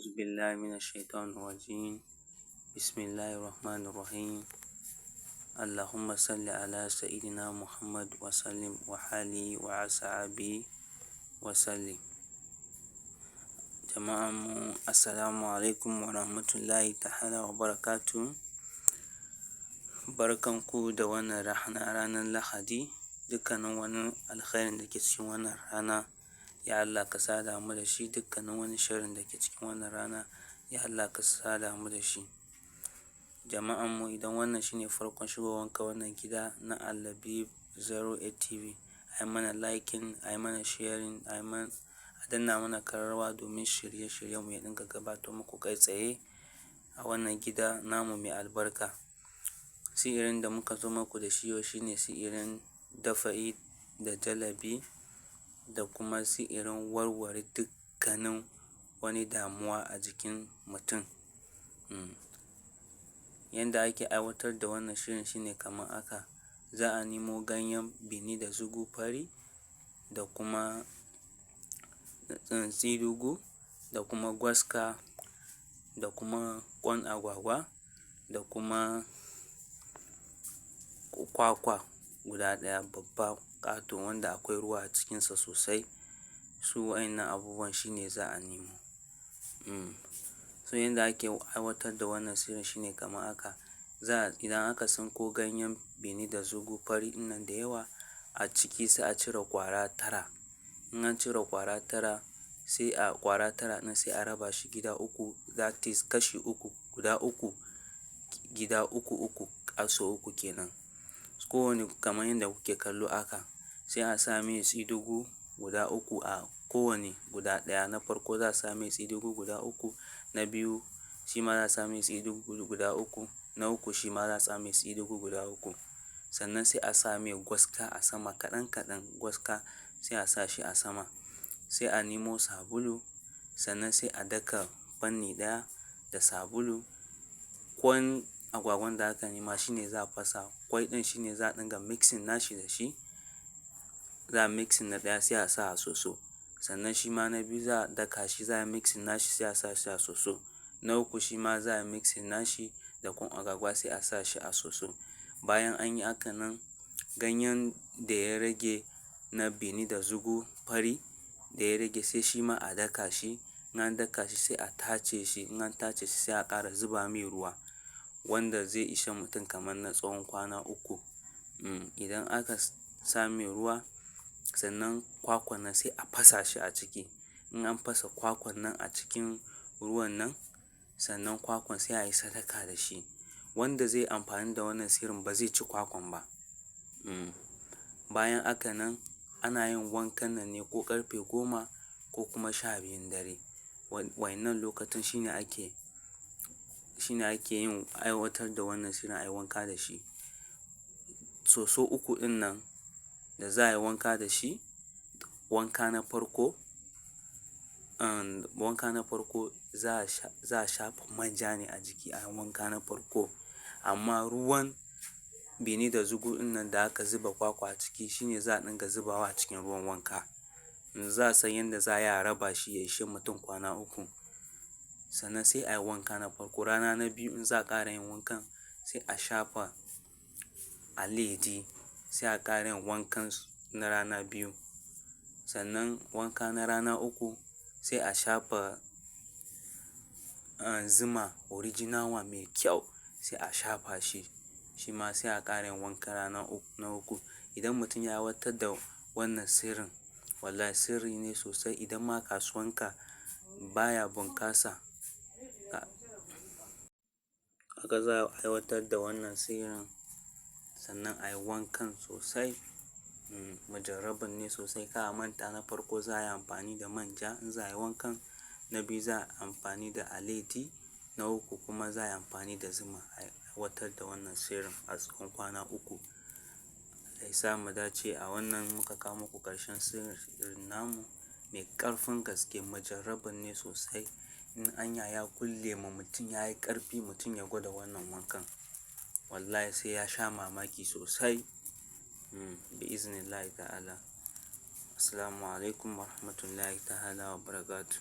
أعوذ بالله من الشيطان الرجيم بسم الله الرحمن الرحيم اللهم صل على سيدنا محمد وسلم وحاله وأصحابه وسلم. Jama'an mu assalamu alaikum wa rahmatullahi ta'ala wa barakatuhu. Barkanku da wannan rana, ranar Lahadi. Dukkanin wani alkhairin da ke cikin wannan rana ya Allah ka sada mu da shi, dukkanin wani sharrin da ke cikin wannan rana ya Allah ka sada mu da shi. Jama'an mu, idan wannan shine farkon shigowanka wannan gida na Al-Labib 08 TV, ai mana liking, ai mana sharing, a danna mana kararrawa domin shirye-shiryen mu ya dinga gabatar muku kai tsaye a wannan gida namu mai albarka. Sihirin da muka zo muku da shi yau shine sihirin dafa'i da jalabi da kuma sihirin warware dukkanin wani damuwa a jikin mutum. Yanda ake aiwatar da wannan shirin shine kamar haka: za a nemo ganyen bini da zugu fari da kuma tsidugu da kuma gwaska da kuma ƙwan agwagwa da kuma kwakwa guda ɗaya babba ƙato wanda akwai ruwa a cikinsa sosai. Su wa'innan abubuwan shine za a nemo. So yanda ake aiwatar da wannan shirin shine kamar haka: idan aka tsinko ganyen bini da zugu fari ɗinnan da yawa, a ciki sai a cire ƙwara 9. In an cire ƙwara 9, sai ƙwara 9 ɗin sai a raba shi gida 3, that is kashi 3, guda 3, gida 3 sau 3 kenan. Kowane kamar yanda kuke kallo haka, sai a sa mai tsidugu guda 3 a kowane guda ɗaya. Na farko za a sa mai tsidugu guda 3, na biyu shi ma za a sa mai tsidugu guda 3, na uku shi ma za a sa mai tsidugu guda 3. Sannan sai a sa mai gwaska a sama kaɗan, gwaska sai a sa shi a sama. Sai a nemo sabulu, sannan sai a daka fanni ɗaya da sabulu. Ƙwan agwagwan da aka nema shine za a fasa, ƙwai ɗin shine za a dinga mixing nashi da shi. Za a mixing na ɗaya sai a sa a soso. Sannan shi ma na biyu za a daka shi, za a mixing nashi sai a sa shi a soso. Na uku shi ma za a mixing nashi da ƙwan agwagwa sai a sa shi a soso. Bayan an yi haka nan, ganyen da ya rage na bini da zugu fari da ya rage sai shi ma a daka shi. In an daka shi sai a tace shi. In an tace shi sai a ƙara zuba mai ruwa wanda zai ishe mutum kamar na tsawon kwana 3. Idan aka sa mai ruwa, sannan kwakwan nan sai a fasa shi a ciki. In an fasa kwakwan nan a cikin ruwan nan, sannan kwakwan sai a yi sadaka da shi. Wanda zai amfani da wannan sihirin ba zai ci kwakwan ba. Bayan haka nan, ana yin wankan nan ne ko ƙarfe 10 ko kuma 12 dare. Wa'innan lokutan shine ake yin aiwatar da wannan shirin, a yi wanka da shi. Soso 3 ɗin nan da za a yi wanka da shi, wanka na farko za a shafa manja ne a jiki a wanka na farko. Amma ruwan bini da zugu ɗin nan da aka zuba kwakwa a ciki shine za a dinga zubawa a cikin ruwan wanka. Za a san yanda za a yi a raba shi ya ishe mutum kwana 3. Sannan sai a yi wanka na farko. Rana na biyu in za a ƙara yin wankan, sai a shafa a ledi, sai a ƙara yin wankan na rana biyu. Sannan wanka na rana 3 sai a shafa zuma original one mai kyau sai a shafa shi. Shi ma sai a ƙara yin wankan rana na 3. Idan mutum ya aiwatar da wannan sirrin, wallahi sirri ne sosai. Idan ma kasuwanka baya bunƙasa, haka za a aiwatar da wannan sirrin sannan a yi wankan sosai. Mujarrabin ne sosai. Kar a manta, na farko za a yi amfani da manja in za a yi wankan, na biyu za a yi amfani da aledi, na uku kuma za a yi amfani da zuma a aiwatar da wannan sirrin a tsawon kwana 3. Allah ya sa mu dace. A wannan muka kawo muku ƙarshen sirrin namu mai ƙarfin gaske. Mujarrabin ne sosai. In anya ya kulle ma mutum, ya yi ƙarfi, mutum ya gwada wannan wankan, wallahi sai ya sha mamaki sosai. Bi-iznillahi ta'ala. Assalamu alaikum wa rahmatullahi ta'ala wa barakatuh.